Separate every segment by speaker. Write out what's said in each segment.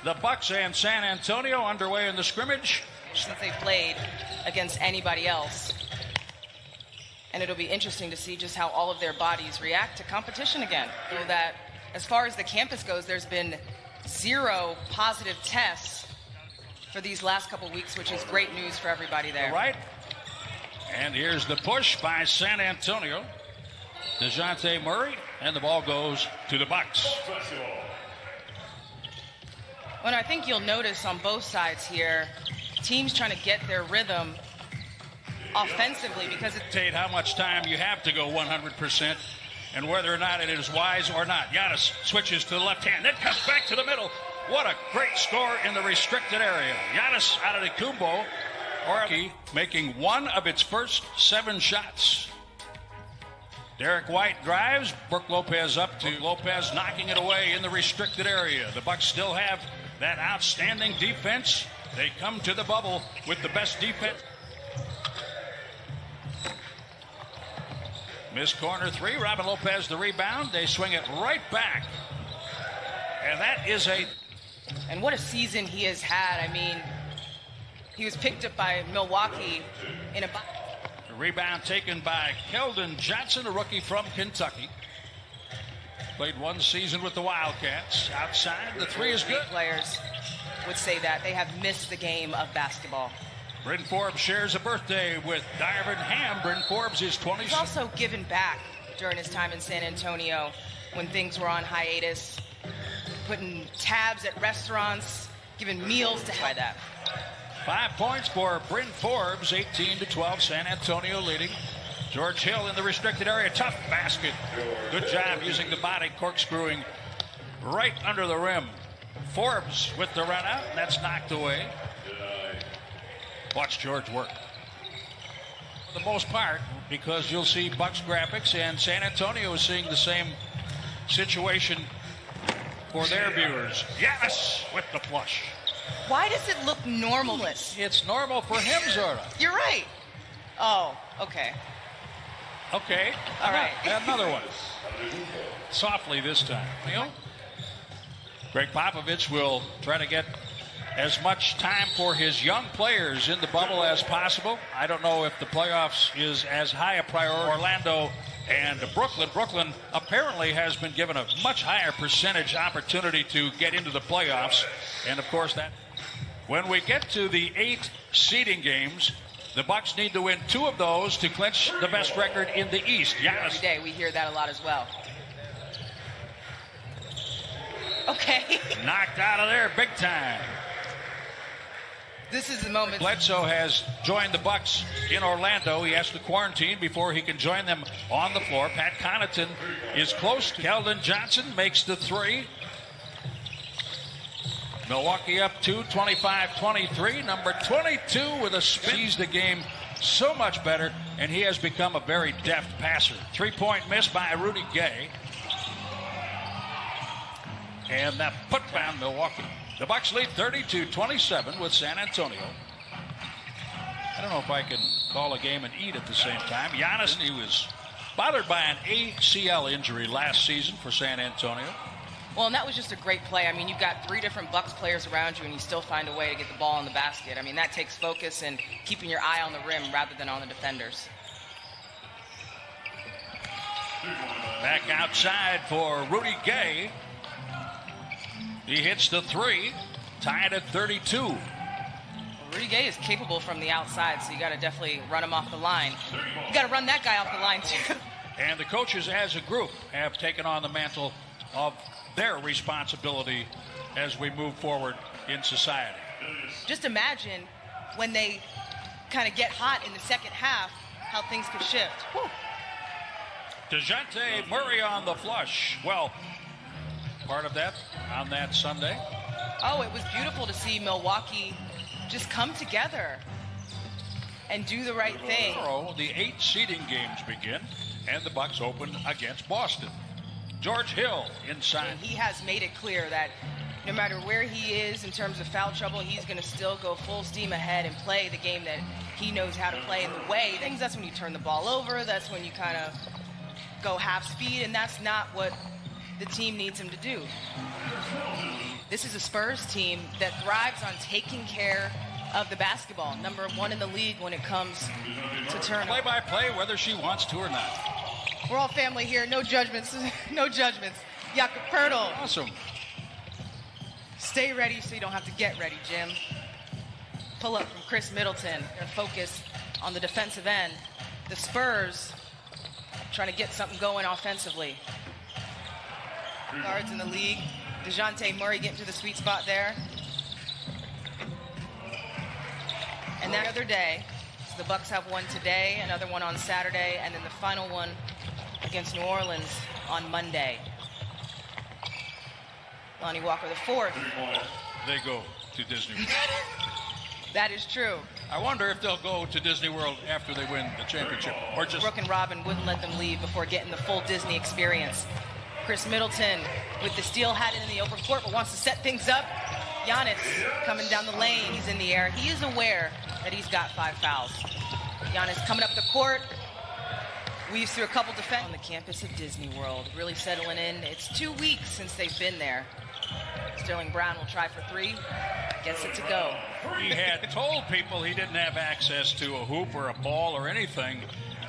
Speaker 1: The Bucks and San Antonio underway in the scrimmage.
Speaker 2: Since they played against anybody else. And it'll be interesting to see just how all of their bodies react to competition again. So that as far as the campus goes, there's been 0 positive tests for these last couple weeks, which is great news for everybody there.
Speaker 1: Right. And here's the push by San Antonio. DeJounte Murray, and the ball goes to the Bucks.
Speaker 2: Well, I think you'll notice on both sides here, teams trying to get their rhythm offensively because it
Speaker 1: dictate how much time you have to go 100% and whether or not it is wise or not. Giannis switches to the left hand, then comes back to the middle. What a great score in the restricted area. Giannis Antetokounmpo, making one of its first 7 shots. Derek White drives. Brook Lopez up to Lopez, knocking it away in the restricted area. The Bucks still have that outstanding defense. They come to the bubble with the best defense. Missed corner 3. Robin Lopez the rebound. They swing it right back. And that is a...
Speaker 2: And what a season he has had. I mean, he was picked up by Milwaukee in a...
Speaker 1: The rebound taken by Keldon Johnson, a rookie from Kentucky. Played 1 season with the Wildcats. Outside, the 3 is good.
Speaker 2: Players would say that. They have missed the game of basketball.
Speaker 1: Bryn Forbes shares a birthday with Darvin Ham. Bryn Forbes is 20.
Speaker 2: He's also given back during his time in San Antonio when things were on hiatus, putting tabs at restaurants, giving meals to help that.
Speaker 1: 5 points for Bryn Forbes, 18-12, San Antonio leading. George Hill in the restricted area, tough basket. Good job using the body, corkscrewing right under the rim. Forbes with the run out, and that's knocked away. Watch George work. For the most part, because you'll see Bucks graphics, and San Antonio is seeing the same situation for their viewers. Yes, with the flush.
Speaker 2: Why does it look normalless?
Speaker 1: It's normal for him, Zora.
Speaker 2: You're right. Oh, okay.
Speaker 1: Okay.
Speaker 2: All right.
Speaker 1: Another one. Softly this time. Greg Popovich will try to get as much time for his young players in the bubble as possible. I don't know if the playoffs is as high a priority. Orlando and Brooklyn. Brooklyn apparently has been given a much higher percentage opportunity to get into the playoffs. And of course, that when we get to the 8 seeding games, the Bucks need to win 2 of those to clinch the best record in the East. Giannis.
Speaker 2: Every day we hear that a lot as well. Okay.
Speaker 1: Knocked out of there big time.
Speaker 2: This is the moment.
Speaker 1: Bledsoe has joined the Bucks in Orlando. He has to quarantine before he can join them on the floor. Pat Connaughton is close. Keldon Johnson makes the 3. Milwaukee up 2, 25-23. Number 22 with a spin. Sees the game so much better, and he has become a very deft passer. 3-point miss by Rudy Gay. And that put down Milwaukee. The Bucks lead 32-27 with San Antonio. I don't know if I can call a game and eat at the same time. Giannis, he was bothered by an ACL injury last season for San Antonio.
Speaker 2: Well, and that was just a great play. I mean, you've got 3 different Bucks players around you, and you still find a way to get the ball in the basket. I mean, that takes focus and keeping your eye on the rim rather than on the defenders.
Speaker 1: Back outside for Rudy Gay. He hits the 3, tied at 32.
Speaker 2: Well, Rudy Gay is capable from the outside, so you got to definitely run him off the line. You got to run that guy off the line, too.
Speaker 1: And the coaches as a group have taken on the mantle of their responsibility as we move forward in society.
Speaker 2: Just imagine when they kind of get hot in the second half, how things could shift. Whew.
Speaker 1: DeJounte Murray on the flush. Well, part of that on that Sunday.
Speaker 2: Oh, it was beautiful to see Milwaukee just come together and do the right thing.
Speaker 1: Tomorrow, the 8 seeding games begin, and the Bucks open against Boston. George Hill inside.
Speaker 2: And he has made it clear that no matter where he is in terms of foul trouble, he's going to still go full steam ahead and play the game that he knows how to play in the way. That's when you turn the ball over. That's when you kind of go half speed, and that's not what the team needs him to do. This is a Spurs team that thrives on taking care of the basketball. Number 1 in the league when it comes to turnovers.
Speaker 1: Play-by-play, whether she wants to or not.
Speaker 2: We're all family here. No judgments. No judgments. Jakob Poeltl.
Speaker 1: Awesome.
Speaker 2: Stay ready so you don't have to get ready, Jim. Pull up from Chris Middleton. They're focused on the defensive end. The Spurs trying to get something going offensively. Guards in the league. DeJounte Murray getting to the sweet spot there. And that other day, so the Bucks have one today, another one on Saturday, and then the final one against New Orleans on Monday. Lonnie Walker the fourth.
Speaker 1: They go to Disney World.
Speaker 2: That is true.
Speaker 1: I wonder if they'll go to Disney World after they win the championship, or just...
Speaker 2: Brooke and Robin wouldn't let them leave before getting the full Disney experience. Chris Middleton with the steal, had it in the open court, but wants to set things up. Giannis coming down the lane. He's in the air. He is aware that he's got 5 fouls. Giannis coming up the court. Weaves through a couple defenders on the campus of Disney World. Really settling in. It's 2 weeks since they've been there. Sterling Brown will try for 3. Gets it to go.
Speaker 1: He had told people he didn't have access to a hoop or a ball or anything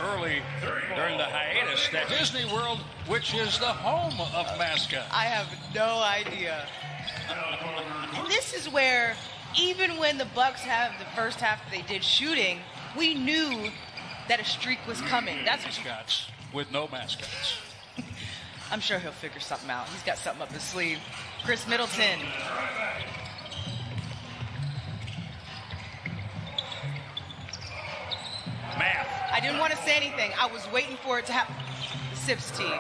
Speaker 1: early during the hiatus. That Disney World, which is the home of mascots.
Speaker 2: I have no idea. And this is where, even when the Bucks have the first half they did shooting, we knew that a streak was coming. That's what
Speaker 1: mascots with no mascots.
Speaker 2: I'm sure he'll figure something out. He's got something up his sleeve. Chris Middleton.
Speaker 1: Math.
Speaker 2: I didn't want to say anything. I was waiting for it to happen. The Sips team.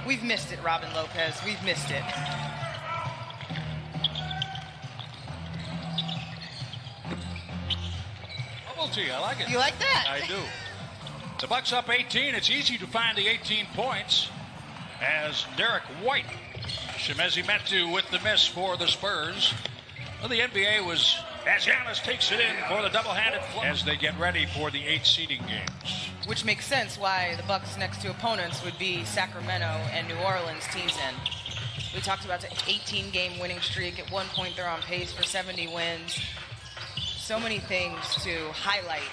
Speaker 2: We've missed it, Robin Lopez. We've missed it.
Speaker 1: Bubble tea, I like it.
Speaker 2: You like that?
Speaker 1: I do. The Bucks up 18. It's easy to find the 18 points as Derek White. Chimezie Metu with the miss for the Spurs. Well, the NBA was, as Giannis takes it in for the double-handed flip as they get ready for the 8 seeding games.
Speaker 2: Which makes sense why the Bucks' next 2 opponents would be Sacramento and New Orleans teams in. We talked about the 18-game winning streak. At one point, they're on pace for 70 wins. So many things to highlight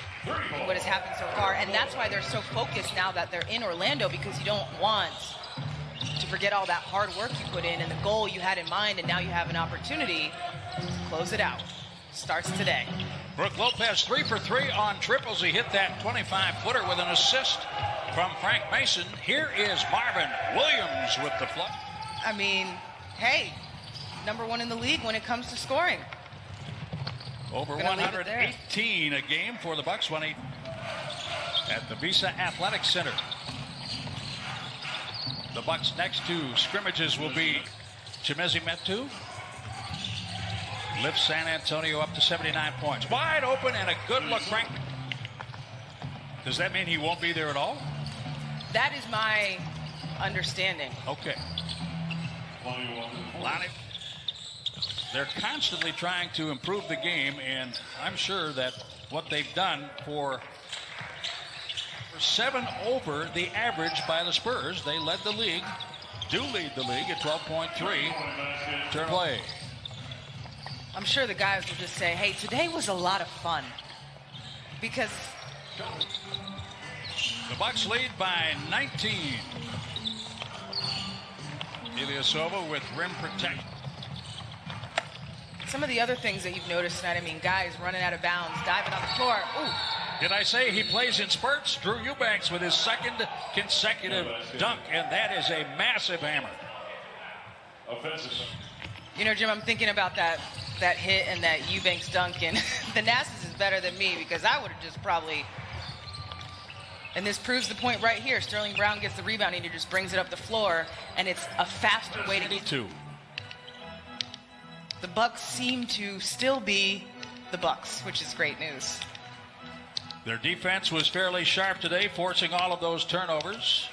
Speaker 2: what has happened so far, and that's why they're so focused now that they're in Orlando, because you don't want to forget all that hard work you put in and the goal you had in mind, and now you have an opportunity to close it out. Starts today.
Speaker 1: Brooke Lopez 3 for 3 on triples. He hit that 25-footer with an assist from Frank Mason. Here is Marvin Williams with the flush.
Speaker 2: I mean, hey, number 1 in the league when it comes to scoring.
Speaker 1: Over 118 a game for the Bucks when he at the Visa Athletic Center. The Bucks' next 2 scrimmages will be Chimezie Metu. Lifts San Antonio up to 79 points. Wide open and a good look, Frank. Does that mean he won't be there at all?
Speaker 2: That is my understanding.
Speaker 1: Okay. Lonnie, they're constantly trying to improve the game, and I'm sure that what they've done for 7 over the average by the Spurs. They led the league, do lead the league at 12.3 turn play.
Speaker 2: I'm sure the guys will just say, hey, today was a lot of fun. Because
Speaker 1: the Bucks lead by 19. Ilyasova with rim protection.
Speaker 2: Some of the other things that you've noticed tonight, I mean, guys running out of bounds, diving on the floor. Ooh.
Speaker 1: Did I say he plays in spurts? Drew Eubanks with his 2nd consecutive dunk, and that is a massive hammer.
Speaker 2: You know, Jim, I'm thinking about that hit and that Eubanks dunk, and the Nassus is better than me, because I would have just probably, and this proves the point right here. Sterling Brown gets the rebound, and he just brings it up the floor, and it's a faster way to get to. The Bucks seem to still be the Bucks, which is great news.
Speaker 1: Their defense was fairly sharp today, forcing all of those turnovers.